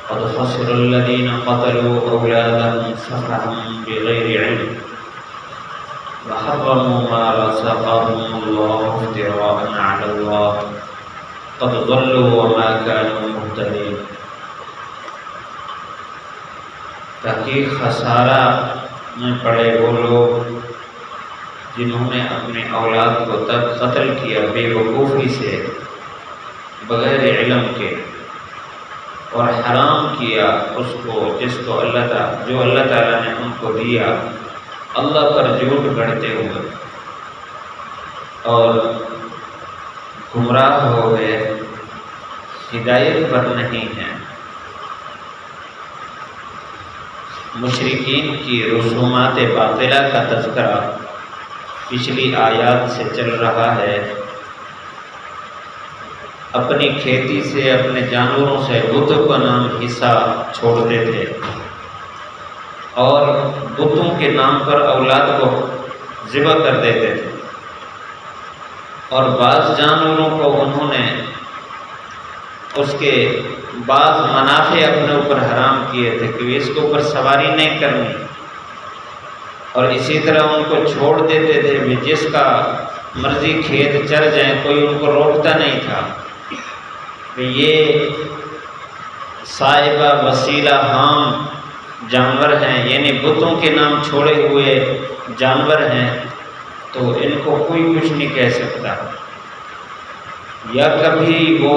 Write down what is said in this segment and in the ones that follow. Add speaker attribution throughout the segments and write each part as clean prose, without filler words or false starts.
Speaker 1: قد خسر الذين قتلوا أولادهم سفها بغير علم وحرموا ما رزقهم الله افتراء على الله قد ضلوا وما كانوا مهتدين۔ تحقیق خسارہ میں پڑے وہ لوگ جنہوں نے اپنے اولاد کو تب قتل کیا بے وقوفی سے، بغیر علم کے، اور حرام کیا اس کو جس کو جو اللہ تعالیٰ نے ان کو دیا، اللہ پر جھوٹ گڑھتے ہوئے، اور گمراہ ہو گئے، ہدایت پر نہیں ہیں۔ مشرکین کی رسومات باطلہ کا تذکرہ پچھلی آیات سے چل رہا ہے۔ اپنی کھیتی سے، اپنے جانوروں سے بتوں کا نام حصہ چھوڑتے تھے، اور بتوں کے نام پر اولاد کو ذبح کر دیتے تھے، اور بعض جانوروں کو انہوں نے اس کے بعض منافع اپنے اوپر حرام کیے تھے کہ اس کے اوپر سواری نہیں کرنی، اور اسی طرح ان کو چھوڑ دیتے تھے بھی جس کا مرضی کھیت چر جائیں، کوئی ان کو روکتا نہیں تھا۔ یہ صاحبہ وسیلہ حام جانور ہیں، یعنی بتوں کے نام چھوڑے ہوئے جانور ہیں، تو ان کو کوئی کچھ نہیں کہہ سکتا۔ یا کبھی وہ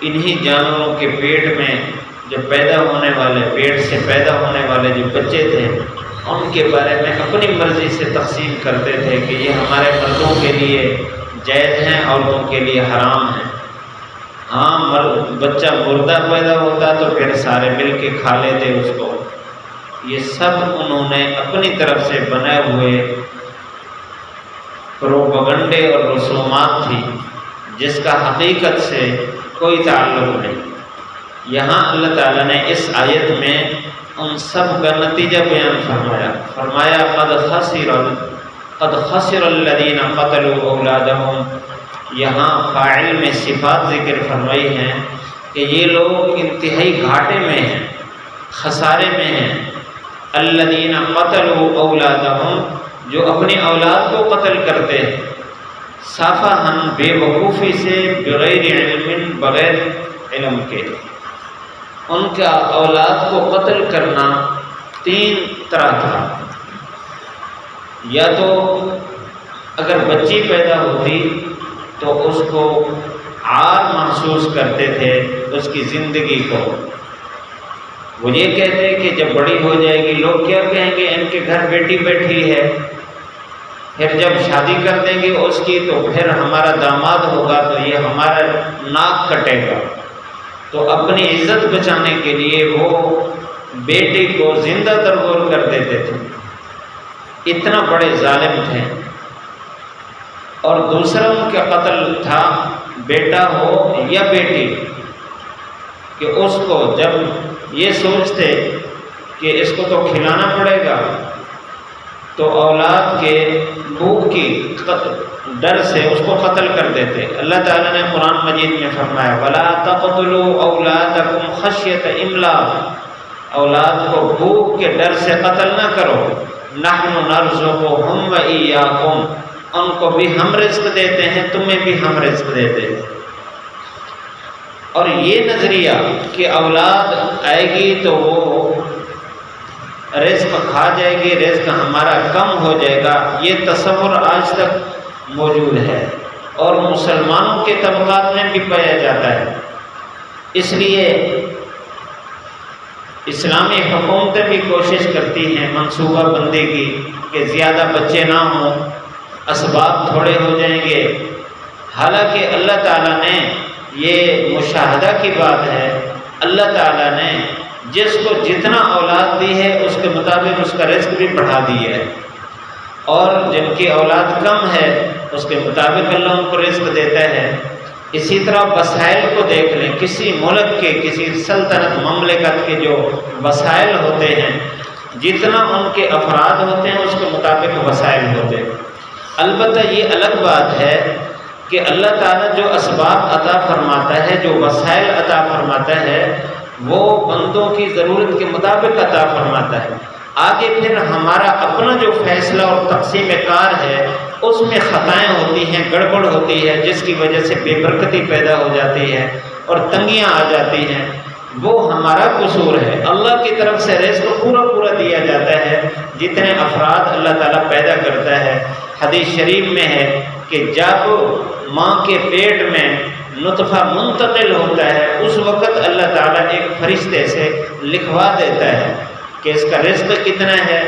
Speaker 1: انہی جانوروں کے پیٹ میں جو پیٹ سے پیدا ہونے والے جو بچے تھے، ان کے بارے میں اپنی مرضی سے تقسیم کرتے تھے کہ یہ ہمارے مردوں کے لیے جائز ہیں، عورتوں کے لیے حرام ہیں۔ ہاں، بچہ مردہ پیدا ہوتا تو پھر سارے مل کے کھا لیتے اس کو۔ یہ سب انہوں نے اپنی طرف سے بنائے ہوئے پروپیگنڈے اور رسومات تھی، جس کا حقیقت سے کوئی تعلق نہیں۔ یہاں اللہ تعالیٰ نے اس آیت میں ان سب کا نتیجہ بیان فرمایا قد خسر الذین قتلوا اولادہم۔ یہاں فاعل میں صفات ذکر فرمائی ہیں کہ یہ لوگ انتہائی گھاٹے میں ہیں، خسارے میں ہیں۔ الذین قتلوا اولادہم، جو اپنی اولاد کو قتل کرتے ہیں، سفہاً بے وقوفی سے، بغیر علم، بغیر علم کے۔ ان کا اولاد کو قتل کرنا تین طرح تھا۔ یا تو اگر بچی پیدا ہوتی تو اس کو عار محسوس کرتے تھے اس کی زندگی کو۔ وہ یہ کہتے کہ جب بڑی ہو جائے گی لوگ کیا کہیں گے، ان کے گھر بیٹی بیٹھی ہے، پھر جب شادی کر دیں گے اس کی تو پھر ہمارا داماد ہوگا تو یہ ہمارا ناک کٹے گا۔ تو اپنی عزت بچانے کے لیے وہ بیٹی کو زندہ تربور کر دیتے تھے۔ اتنا بڑے ظالم تھے۔ اور دوسرا ان کا قتل تھا، بیٹا ہو یا بیٹی، کہ اس کو جب یہ سوچتے کہ اس کو تو کھلانا پڑے گا، تو اولاد کے بھوک کی ڈر سے اس کو قتل کر دیتے۔ اللہ تعالیٰ نے قرآن مجید میں فرمایا وَلَا تَقْتُلُوا أَوْلَادَكُمْ خَشْيَةَ إِمْلَاقٍ، اولاد کو بھوک کے ڈر سے قتل نہ کرو۔ نَحْنُ نَرْزُقُهُمْ وَإِيَّاكُمْ، ان کو بھی ہم رزق دیتے ہیں، تمہیں بھی ہم رزق دیتے ہیں۔ اور یہ نظریہ کہ اولاد آئے گی تو وہ رزق کھا جائے گی، رزق ہمارا کم ہو جائے گا، یہ تصور آج تک موجود ہے اور مسلمانوں کے طبقات میں بھی پایا جاتا ہے۔ اس لیے اسلامی حکومتیں بھی کوشش کرتی ہیں منصوبہ بندی کی کہ زیادہ بچے نہ ہوں، اسباب تھوڑے ہو جائیں گے۔ حالانکہ اللہ تعالیٰ نے، یہ مشاہدہ کی بات ہے، اللہ تعالیٰ نے جس کو جتنا اولاد دی ہے اس کے مطابق اس کا رزق بھی بڑھا دیا ہے، اور جن کی اولاد کم ہے اس کے مطابق اللہ ان کو رزق دیتا ہے۔ اسی طرح وسائل کو دیکھ لیں، کسی ملک کے، کسی سلطنت مملکت کے جو وسائل ہوتے ہیں، جتنا ان کے افراد ہوتے ہیں اس کے مطابق وسائل ہوتے ہیں۔ البتہ یہ الگ بات ہے کہ اللہ تعالیٰ جو اسباب عطا فرماتا ہے، جو وسائل عطا فرماتا ہے، وہ بندوں کی ضرورت کے مطابق عطا فرماتا ہے۔ آگے پھر ہمارا اپنا جو فیصلہ اور تقسیم کار ہے اس میں خطائیں ہوتی ہیں، گڑبڑ ہوتی ہے، جس کی وجہ سے بے برکتی پیدا ہو جاتی ہے اور تنگیاں آ جاتی ہیں، وہ ہمارا قصور ہے۔ اللہ کی طرف سے رزق پورا پورا دیا جاتا ہے جتنے افراد اللہ تعالیٰ پیدا کرتا ہے۔ حدیث شریف میں ہے کہ جب ماں کے پیٹ میں نطفہ منتقل ہوتا ہے اس وقت اللہ تعالیٰ ایک فرشتے سے لکھوا دیتا ہے کہ اس کا رزق کتنا ہے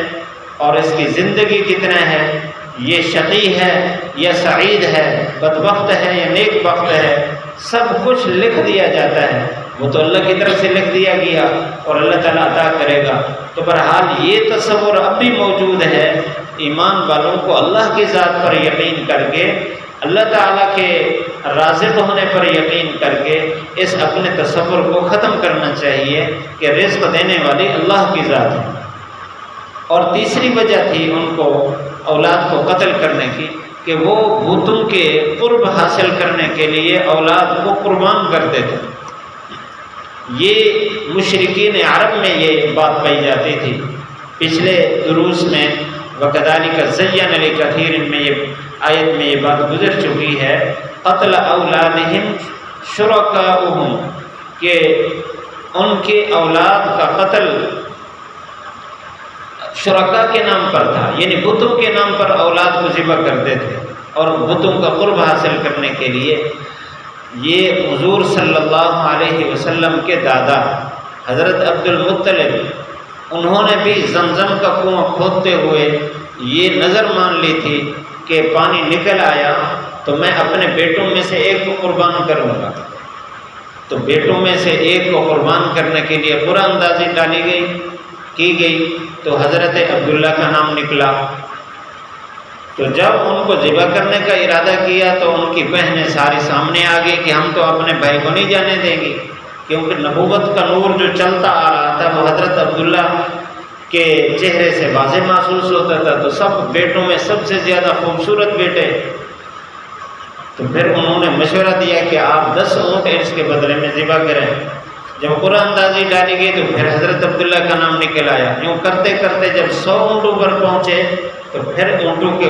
Speaker 1: اور اس کی زندگی کتنا ہے، یہ شقی ہے یا سعید ہے، بدبخت ہے یا نیک بخت ہے، سب کچھ لکھ دیا جاتا ہے۔ وہ تو اللہ کی طرف سے لکھ دیا گیا اور اللہ تعالیٰ عطا کرے گا۔ تو بہرحال یہ تصور اب بھی موجود ہے، ایمان والوں کو اللہ کی ذات پر یقین کر کے، اللہ تعالیٰ کے رازق ہونے پر یقین کر کے اس اپنے تصور کو ختم کرنا چاہیے کہ رزق دینے والی اللہ کی ذات ہے۔ اور تیسری وجہ تھی ان کو اولاد کو قتل کرنے کی کہ وہ بتوں کے قرب حاصل کرنے کے لیے اولاد کو قربان کرتے تھے۔ یہ مشرکین عرب میں یہ بات پائی جاتی تھی۔ پچھلے دروس میں وَكَذَلِكَ زَيَّنَ لِكَثِيرٍ میں یہ آیت میں یہ بات گزر چکی ہے، قتل اولادہم شرکاؤہم، کہ ان کے اولاد کا قتل شرکا کے نام پر تھا، یعنی بتوں کے نام پر اولاد کو ذبح کرتے تھے اور بتوں کا قرب حاصل کرنے کے لیے۔ یہ حضور صلی اللہ علیہ وسلم کے دادا حضرت عبد المطلب، انہوں نے بھی زمزم کا کنواں کھودتے ہوئے یہ نظر مان لی تھی کہ پانی نکل آیا تو میں اپنے بیٹوں میں سے ایک کو قربان کروں گا۔ تو بیٹوں میں سے ایک کو قربان کرنے کے لیے قرآن اندازی ڈالی کی گئی تو حضرت عبداللہ کا نام نکلا۔ تو جب ان کو ذبح کرنے کا ارادہ کیا تو ان کی بہنیں ساری سامنے آ گئی کہ ہم تو اپنے بھائی کو نہیں جانے دیں گے، کیونکہ نبوت کا نور جو چلتا آ رہا تھا وہ حضرت عبداللہ کے چہرے سے واضح محسوس ہوتا تھا۔ تو سب بیٹوں میں سب سے زیادہ خوبصورت بیٹے، تو پھر انہوں نے مشورہ دیا کہ آپ 10 اونٹ اس کے بدلے میں ذبح کریں۔ جب قرآن اندازی ڈالی گئی تو پھر حضرت عبداللہ کا نام نکل آیا۔ یوں کرتے کرتے جب 100 اونٹوں پر پہنچے تو پھر اونٹوں کے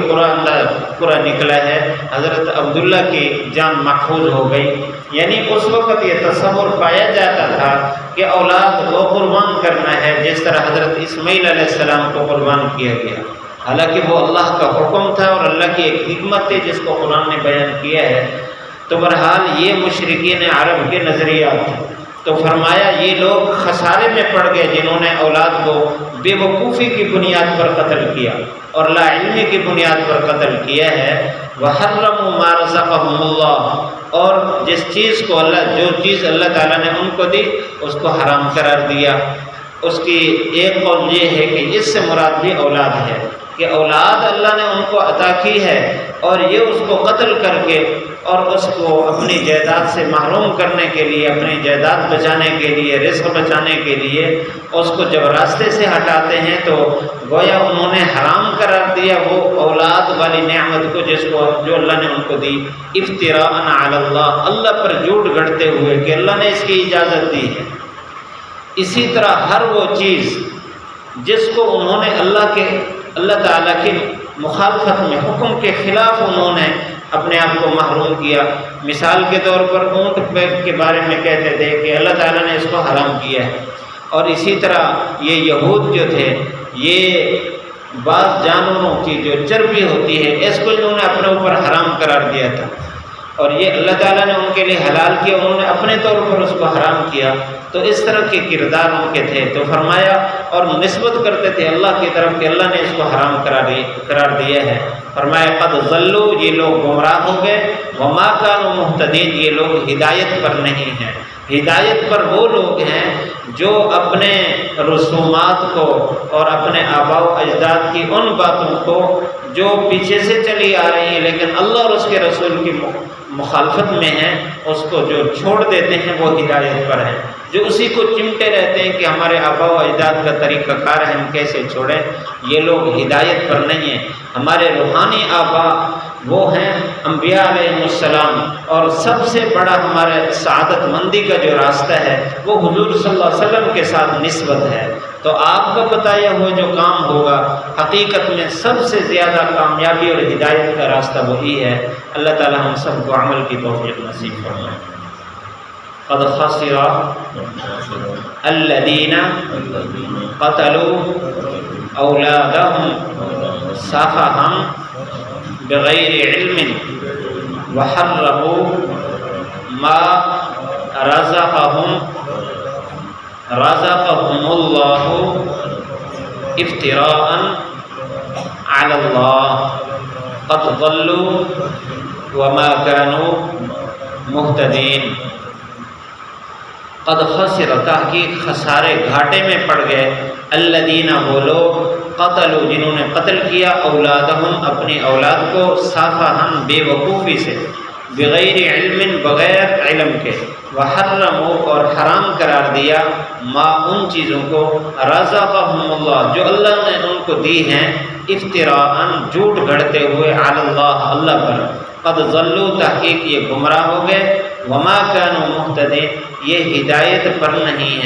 Speaker 1: قرآن نکلا ہے، حضرت عبداللہ کی جان محفوظ ہو گئی۔ یعنی اس وقت یہ تصور پایا جاتا تھا کہ اولاد کو قربان کرنا ہے جس طرح حضرت اسماعیل علیہ السلام کو قربان کیا گیا، حالانکہ وہ اللہ کا حکم تھا اور اللہ کی ایک حکمت تھی جس کو قرآن نے بیان کیا ہے۔ تو بہرحال یہ مشرکین عرب کے نظریات تھے۔ تو فرمایا یہ لوگ خسارے میں پڑ گئے جنہوں نے اولاد کو بے وقوفی کی بنیاد پر قتل کیا اور لا علمی کی بنیاد پر قتل کیا ہے۔ وَحَرَّمُوا مَا رَزَقَهُمُ اللَّهُ، اور جس چیز کو جو چیز اللہ تعالیٰ نے ان کو دی اس کو حرام قرار دیا۔ اس کی ایک قول یہ ہے کہ اس سے مراد بھی اولاد ہے، کہ اولاد اللہ نے ان کو عطا کی ہے اور یہ اس کو قتل کر کے اور اس کو اپنی جائیداد سے محروم کرنے کے لیے، اپنی جائیداد بچانے کے لیے، رزق بچانے کے لیے اس کو جب راستے سے ہٹاتے ہیں تو گویا انہوں نے حرام قرار دیا وہ اولاد والی نعمت کو جو اللہ نے ان کو دی، افتراء علی اللہ، اللہ پر جھوٹ گھڑتے ہوئے کہ اللہ نے اس کی اجازت دی ہے۔ اسی طرح ہر وہ چیز جس کو انہوں نے اللہ تعالیٰ کی مخالفت میں، حکم کے خلاف انہوں نے اپنے آپ کو محروم کیا۔ مثال کے طور پر اونٹ کے بارے میں کہتے تھے کہ اللہ تعالیٰ نے اس کو حرام کیا ہے، اور اسی طرح یہ یہود جو تھے یہ بعض جانوروں کی جو چربی ہوتی ہے اس کو انہوں نے اپنے اوپر حرام قرار دیا تھا، اور یہ اللہ تعالیٰ نے ان کے لیے حلال کیا، انہوں نے اپنے طور پر اس کو حرام کیا۔ تو اس طرح کے کردار ان کے تھے۔ تو فرمایا اور نسبت کرتے تھے اللہ کی طرف کہ اللہ نے اس کو حرام قرار دیا ہے۔ فرمایا قد ضلوا، یہ لوگ گمراہ ہو گئے، وما كانوا مهتدين، یہ لوگ ہدایت پر نہیں ہیں۔ ہدایت پر وہ لوگ ہیں جو اپنے رسومات کو اور اپنے آباء و اجداد کی ان باتوں کو جو پیچھے سے چلی آ رہی ہیں لیکن اللہ اور اس کے رسول کی مخالفت میں ہیں، اس کو جو چھوڑ دیتے ہیں وہ ہدایت پر ہیں۔ جو اسی کو چمٹے رہتے ہیں کہ ہمارے آباء و اجداد کا طریقہ کار ہے ہم کیسے چھوڑیں، یہ لوگ ہدایت پر نہیں ہیں۔ ہمارے روحانی آباء وہ ہیں انبیاء علیہ السلام، اور سب سے بڑا ہمارے سعادت مندی کا جو راستہ ہے وہ حضور صلی اللہ علیہ وسلم کے ساتھ نسبت ہے۔ تو آپ کا بتایا ہوا جو کام ہوگا حقیقت میں سب سے زیادہ کامیابی اور ہدایت کا راستہ وہی ہے۔ اللہ تعالی ہم سب کو عمل کی توفیق نصیب فرمائے۔ قد خسر الذین قتلوا اولادهم سفہا بغیر علم وحرموا ما رزقهم اللہ افتراء علی اللہ قد ضلوا وما كانوا مہتدین۔ قد خسر تحقیق خسارے گھاٹے میں پڑ گئے، الذین وہ لوگ قتلوا جنہوں نے قتل کیا اولادہم اپنی اولاد کو سفہاً بے وقوفی سے، بغیر علم بغیر علم کے، وحرموا اور حرام قرار دیا ما ان چیزوں کو رزقہم اللہ جو اللہ نے ان کو دی ہیں، افتراءً جھوٹ گھڑتے ہوئے علی اللہ اللہ پر، قد ضلوا تحقیق یہ گمراہ ہو گئے، وما كانوا مہتدین یہ ہدایت پر نہیں ہے۔